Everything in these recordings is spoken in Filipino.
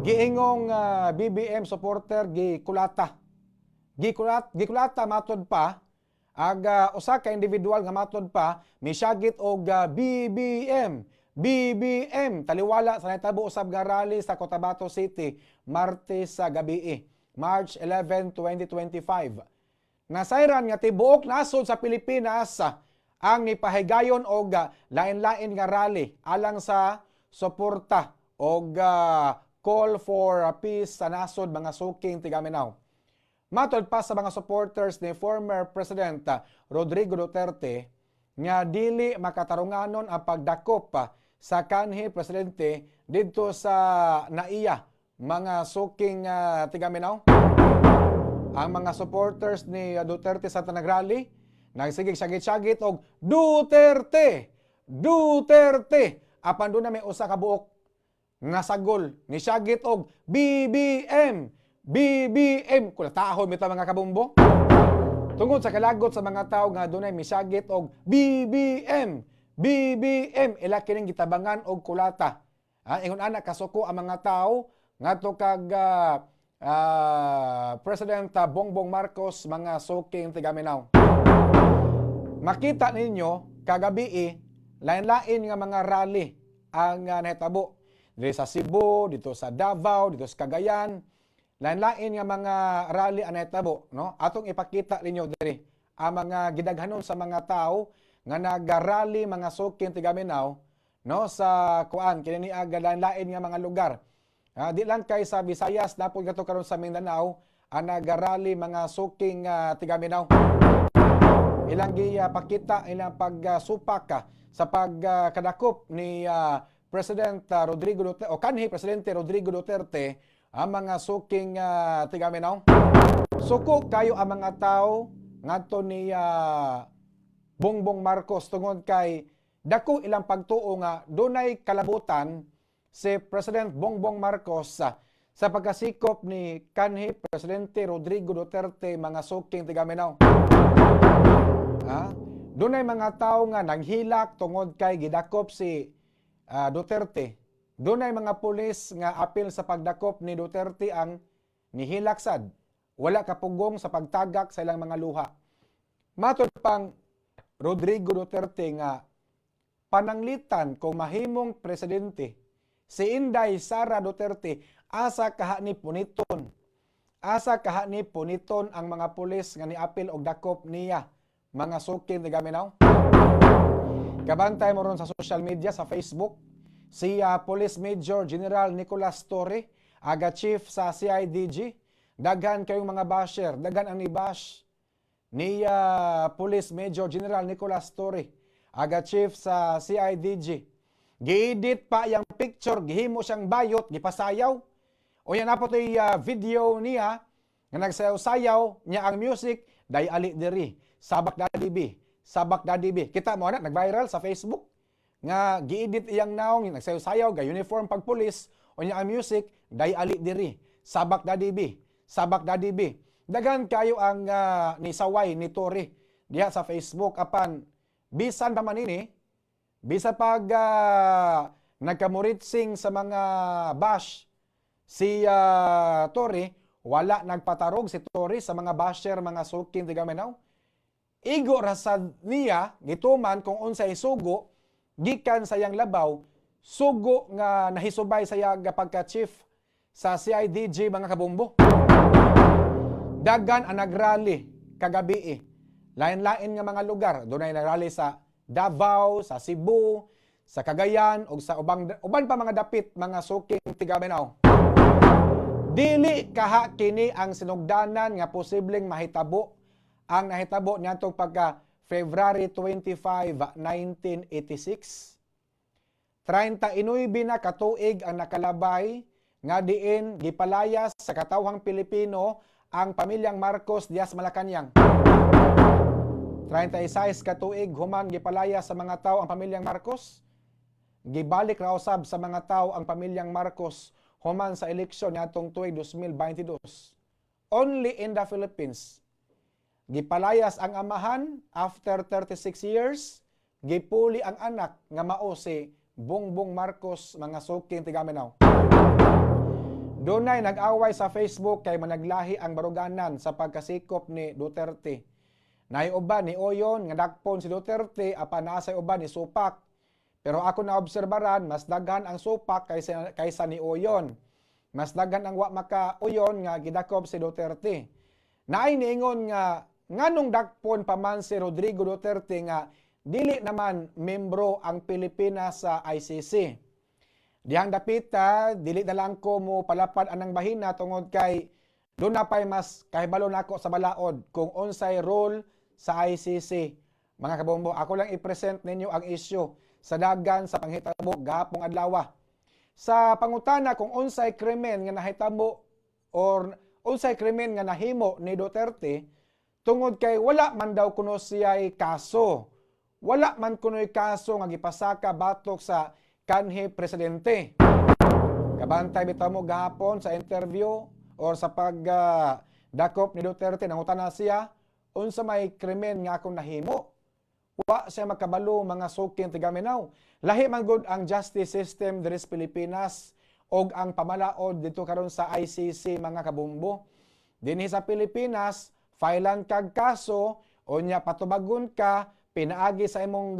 giingong BBM supporter gikulata. Gikulata matod pa usa ka individual nga matod pa misyagit og BBM taliwala sa nahitabo usab nga rally sa Cotabato City Martes sa gabi, March 11, 2025. Nasayran nga tibuok nasod sa Pilipinas ang ipahigayon og lain-lain nga rally alang sa suporta og call for peace sa nasod mga suking Tigaminaw. Matod pa sa mga supporters ni former President Rodrigo Duterte nga dili makatarunganon ang pagdakop sa kanhi presidente didto sa naiya mga suking Tigaminaw. Ang mga supporters ni Duterte sa nagrally nagsigig sagit-sagit og Duterte apan doon na may usa ka buok nasagol ni sagit og BBM kulatahon bitaw mga kabumbo. Tungod sa kalagot sa mga tawo nga dunay misagit og BBM ila kining gitabangan og kulata. Ingon ana kasuko ang mga tawo ngadto kag President Bongbong Marcos mga suking Tigaminaw. Makita ninyo kagabi lain-lain nga mga rally ang nahitabo dito sa Cebu, dito sa Davao, dito sa Cagayan. Lain-lain nga mga rally ang nahitabo, no? Atong ipakita ninyo diri ang mga gidaghanon sa mga tao nga nagarally mga suking Tigaminaw, no, sa kuan kini lain-lain nga mga lugar. Di lang kay sa Visayas napod gato karon sa Mindanao ang nagarally mga suking Tigaminaw. Ilang pakita ilang pagsupak sa pagkadakop ni President Rodrigo Duterte o kanhi Presidente Rodrigo Duterte ang mga suking Tigaminaw. Suko kayo ang mga tao ngadto ni Bongbong Marcos tungod kay dako ilang pagtuo nga dunay kalabutan si President Bongbong Marcos sa pagkasikop ni kanhi Presidente Rodrigo Duterte mga suking Tigaminaw. Dunay mga tao nga nanghilak tungod kay gidakop si Duterte. Dunay mga pulis nga apil sa pagdakop ni Duterte ang nihilaksad. Wala kapugong sa pagtagak sa ilang mga luha. Matod pang Rodrigo Duterte nga pananglitan kung mahimong presidente si Inday Sara Duterte asa kaha ni puniton. Asa kaha ni puniton ang mga pulis nga niapil og dakop niya mga suking Tigaminaw. Kabantay mo ron sa social media sa Facebook si Police Major General Nicolas Torre, aga chief sa CIDG. Daghan kayong mga basher, daghan ang ni-bash ni Police Major General Nicolas Torre, aga chief sa CIDG. Gi-edit pa yung picture, gihimo siyang bayot, gipasayaw. O yan na po ito'y video niya nga nagsayaw-sayaw niya ang music, day ali diri, Sabak Daddy B. Kita mo na, nag-viral sa Facebook. Nga giedit iyang naong nagsayaw-sayaw ga uniform pagpulis o niya ang music day ali diri Sabak Daddy B. Daghan kayo ang ni saway ni Torre diha sa Facebook apan bisan pa man ini bisa pag nagkamuritsing sa mga bash si Torre wala nagpatarog si Torre sa mga basher mga suking Tigaminaw. Igo rasad niya gituman kung unsay sugo gikan sa yang labaw, sugo nga nahisubay sa yaga pagka-chief sa CIDG mga kabumbo. Dagan ang nagrally kagabi. Lain-lain nga mga lugar. Doon ay nagrally sa Davao, sa Cebu, sa Cagayan, o sa uban pa mga dapit, mga suking Tigaminaw. Dili kaha kini ang sinugdanan nga posibleng mahitabo ang nahitabo niadtong pagka February 25, 1986. 39 na katuig ang nakalabay nga diin gipalayas sa katawhang Pilipino ang pamilyang Marcos Diaz Malacañang. 36 katuig human gipalayas sa mga tao ang pamilyang Marcos. Gibalik ra usab sa mga tao ang pamilyang Marcos human sa eleksyon niadtong tuig 2022. Only in the Philippines gipalayas ang amahan after 36 years, gipuli ang anak nga mao si Bongbong Marcos mga suking Tigaminaw. Dunay nag-away sa Facebook kay managlahi ang baruganan sa pagkasikop ni Duterte. Naiuban ni Oyon nga dakpon si Duterte apan naasay uban ni Supak. Pero ako naobserbaran mas daghan ang Supak kaysa ni Oyon. Mas daghan ang wa maka Oyon nga gidakop si Duterte. Naay niingon nga nganong dakpon pa man si Rodrigo Duterte nga dili naman membro ang Pilipinas sa ICC. Dihang dapita, dili na lang ko mo palapad anang bahina tungod kay doon na pa'y mas kahibalo na ako sa balaod kung unsay role sa ICC. Mga kabombo, ako lang i-present ninyo ang issue sa dagan sa panghitabo gahapong adlaw. Sa pangutana kung unsay krimen nga nahitabo or unsay krimen nga nahimo ni Duterte, tungod kay wala man daw kuno siya'y kaso. Wala man kuno'y kaso nga gipasaka batok sa kanhi presidente. Kabantay bitaw mo gahapon sa interview or sa pagdakop ni Duterte, nangutana siya, unsa may krimen nga akong nahimo? Wa siya makabalo mga suking tigaminaw. Lahi man gud ang justice system diri sa Pilipinas og ang pamalaod dito karon sa ICC mga kabumbo. Dinhi sa Pilipinas, filean kag kaso, unya patubagon ka, pinaagi sa imong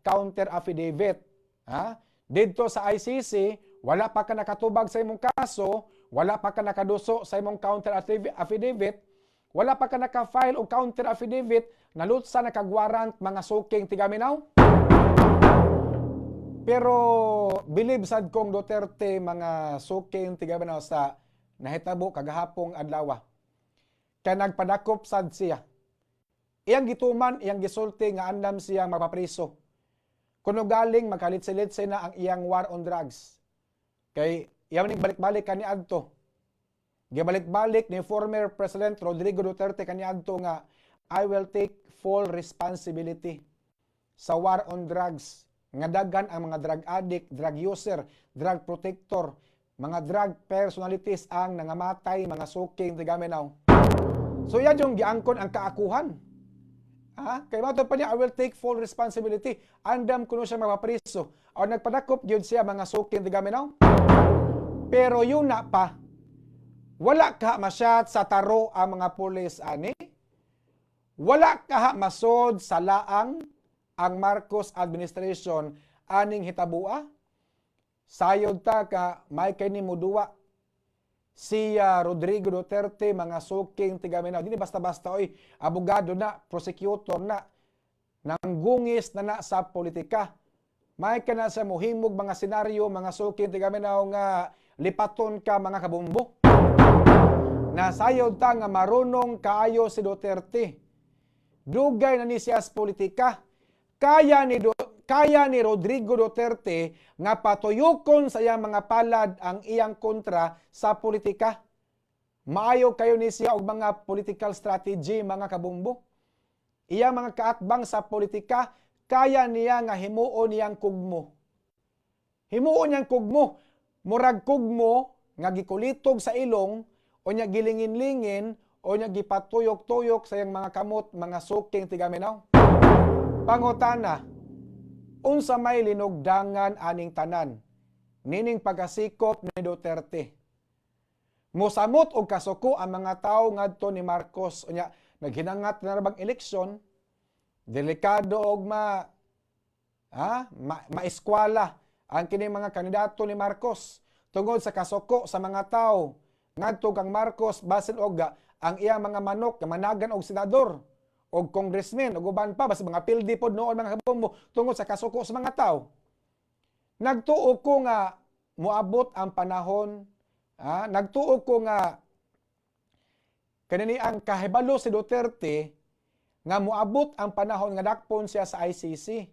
counter affidavit. Ha? Dito sa ICC, wala pa ka nakatubag sa imong kaso, wala pa ka nakaduso sa imong counter affidavit, wala pa ka naka-file o counter affidavit, nalutsa nakagwarrant mga suking tigaminaw. Pero believe sad kong Duterte mga suking tigaminaw sa nahitabo kagahapong adlaw. Kaya nagpadakop sad siya. Iyang gituman, iyang gisulti nga andam siya mapapriso. Kuno galing makalit-silitsay na ang iyang war on drugs. Kay iyang balik-balik kaniadto. Gibalik-balik ni former President Rodrigo Duterte kaniadto nga I will take full responsibility sa war on drugs. Nga daghan ang mga drug addict, drug user, drug protector, mga drug personalities ang nangamatay, mga suking tigaminaw. So yan yung giangkon ang kaakuhan. Kay mato pa niya, I will take full responsibility. Andam kuno siya mapapriso. O nagpadakop gyud siya mga suking tigaminaw. Pero yun na pa, wala ka masyat sa taro ang mga pulis ani. Wala ka masod sa laang ang Marcos administration aning hitabua. Sayod ta ka may kay ni muduwa si Rodrigo Duterte, mga suking tigaminaw. Dili basta-basta, abogado na, prosecutor na, nanggungis na sa politika. May ka na sa muhimog mga senaryo, mga suking tigaminaw nga lipaton ka mga kabumbo. Nasayod ta nga marunong kaayo si Duterte. Dugay na ni siya sa politika. Kaya ni Rodrigo Duterte nga patuyokon sa iyang mga palad ang iyang kontra sa politika. Maayo kayo ni siya og mga political strategy mga kabumbo. Iyang mga kaatbang sa politika, kaya niya nga himuon niyang kugmo. Himuon niyang kugmo. Murag kugmo nga gikulitog sa ilong o niya gilingin-lingin o niya gipatuyok-tuyok sa iyang mga kamot, mga suking tigaminaw. Pangutana, unsa may linugdangan aning tanan nining pagasikop ni Duterte. Mosamot og kasuko ang mga tawo ngadto ni Marcos unya naghinangat na bang eleksyon, delikado og maeskwala ang kining mga kandidato ni Marcos tungod sa kasuko sa mga tawo ngadto kang Marcos basin og ang iyang mga manok nga managan og senador og congressman og uban pa basta mga pildi pod noon mga kabombo tungod sa kasuko sa mga tao. Nagtuo ko nga moabot ang panahon, nagtuo ko nga kanini ang kahibalo si Duterte nga moabot ang panahon nga dakpon siya sa ICC.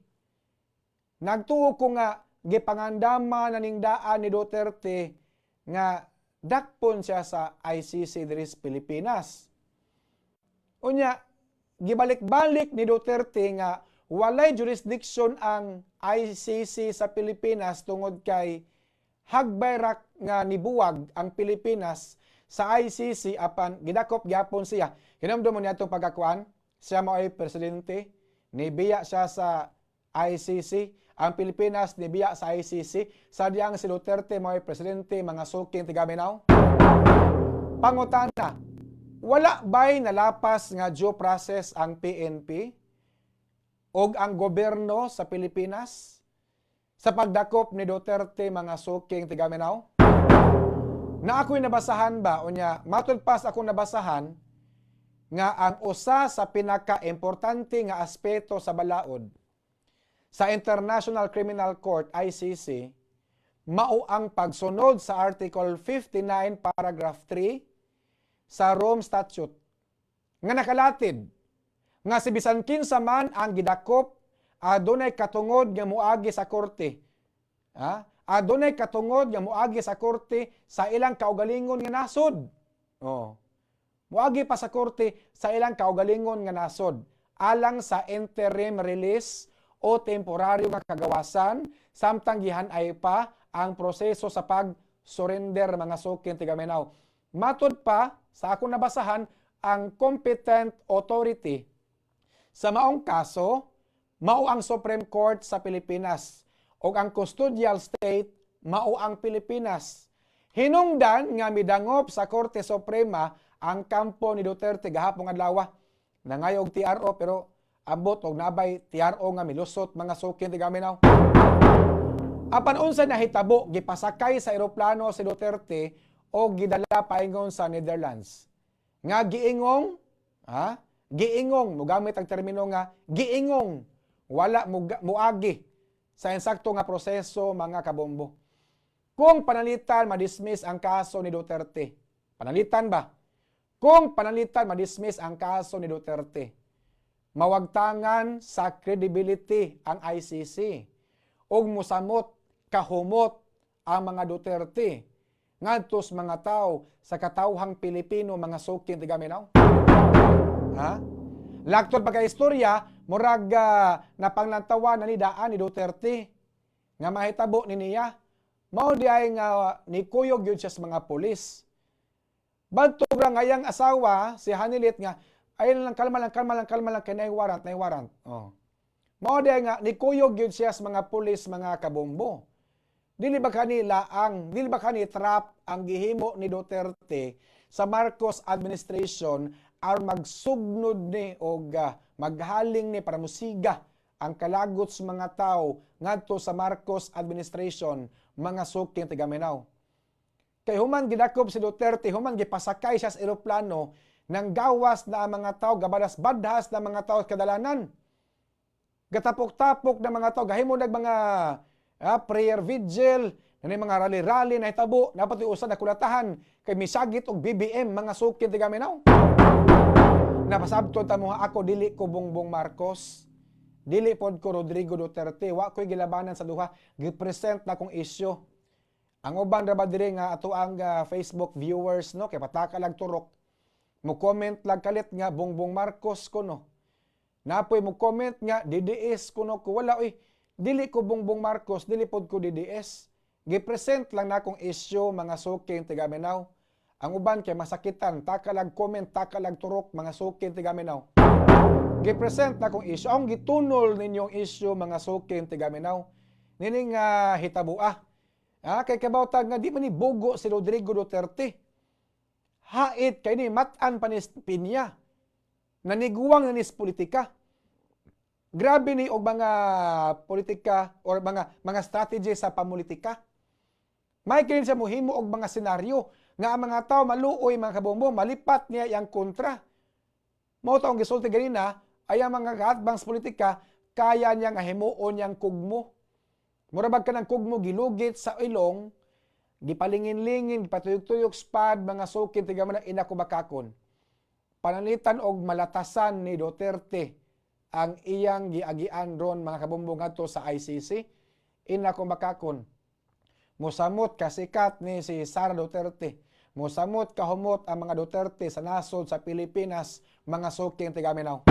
Nagtuo ko nga gipangandama na ning daan ni Duterte nga dakpon siya sa ICC diri sa Pilipinas. Unya gibalik-balik ni Duterte nga walay jurisdiction ang ICC sa Pilipinas tungod kay hagbay ra nga nibuwag ang Pilipinas sa ICC apan gidakop gyapon siya. Hinamdum mo niya itong pagkakuan, siya mo ay presidente, nibiya siya sa ICC, ang Pilipinas nibiya sa ICC, sadyang si Duterte mo'y presidente mga suking tigaminaw? Pangutana, wala ba'y nalapas nga due process ang PNP o ang gobyerno sa Pilipinas sa pagdakop ni Duterte mga suking tigaminaw? Na ako'y nabasahan ba, o niya, matod pas akong nabasahan, nga ang usa sa pinaka-importante nga aspeto sa balaod sa International Criminal Court, ICC, mao ang pagsunod sa Article 59, Paragraph 3 sa Rome Statute, nga nakalatid, nga si bisan kinsa man ang gidakop, adunay katungod nga muagi sa korte. Adunay katungod nga muagi sa korte sa ilang kaugalingon nga nasod. Muagi pa sa korte sa ilang kaugalingon nga nasod, alang sa interim release o temporaryo nga kagawasan, samtang gihan-ay pa ang proseso sa pag-surrender mga suking tigaminaw. Matod pa, sa akong nabasahan, ang competent authority sa maong kaso, mao ang Supreme Court sa Pilipinas, o ang custodial state, mao ang Pilipinas. Hinungdan nga midangop sa Korte Suprema ang kampo ni Duterte gahapon adlaw. Nangayo og TRO pero abot og nabay TRO nga milusot mga suking tigaminaw. Apan unsa nahitabo, gipasakay sa eroplano si Duterte o gidala paingon sa Netherlands. Nga giingong, giingong, mugamit ang termino nga giingong, wala muagi sa insakto nga proseso mga kabombo. Kung panalitan madismiss ang kaso ni Duterte, panalitan ba? Kung panalitan madismiss ang kaso ni Duterte, mawagtangan sa credibility ang ICC ug musamot kahumot ang mga Duterte ngadtos mga tao sa katawhang Pilipino mga suking tigaminaw. Laktod pagka-istorya, murag napanglantawa na ni daan ni Duterte nga mahitabo ni niya. Mao di ay nga nikuyog yun siya sa mga pulis. Badto ra ngayang asawa si Hanilit nga ay lang kalma lang kay nay warrant. Mao di ay nga nikuyog yun siya sa mga pulis mga kabombo. Dili ba kani trap ang gihimo ni Duterte sa Marcos administration aron magsugnod ni og maghaling ni para musiga ang kalagot sa mga tao ngadto sa Marcos administration mga suking tigaminaw. Kay human gidakop si Duterte, human gipasakay siya sa eroplano nang gawas na ang mga tao, gabadas-badhas na mga tao kadalanan. Gatapok-tapok na mga tao, gahimo nag mga prayer vigil, na mga rally-rally na hitabo, napatoy usan na kulatahan, kay misagit og BBM, mga suking tigaminaw. Napasabton ta mo ako, dili ko Bongbong Marcos, dili pod ko Rodrigo Duterte, wa ko'y gilabanan sa duha, gipresent na kong isyu. Ang uban ra ba diri nga ato ang Facebook viewers no kay pataka lag turok. Mo comment lag kalit nga Bongbong Marcos ko no. Napoy mo comment nga DDS kuno ko wala dili ko Bongbong Marcos, dili pod ko DDS. Gipresent lang na kong issue mga suking tigaminaw. Ang uban kay masakitan, takalag comment, takalag turok mga suking tigaminaw. Gipresent na kong issue. Ang gitunol ninyong issue mga suking tigaminaw. Nining hitabua. Kay kabawtag nga di man ni bogo si Rodrigo Duterte. Hait kay ni matan pa ni Piña. Naniguwang na ni politika. Grabe ni og mga politika or mga strategy sa pamulitika. May kini siya mohimo og mga senaryo nga ang mga tao maluoy mga kabombo, malipat niya yang kontra. Mao taong gisulti ganina ay ang mga kaadbangs politika kaya niya nga himuon yang kugmo. Murabag ka ng kugmo gilugit sa ilong, gipalingin-lingin, gipatuyok-tuyok spad, mga sukin, tigaman na inakubakakon. Panalitan og malatasan ni Duterte ang iyang giagian ron mga kabumbong ato sa ICC, inakubakakon. Musamot kasikat ni si Sara Duterte. Musamot kahumot ang mga Duterte sa nasod sa Pilipinas, mga suking tigaminaw.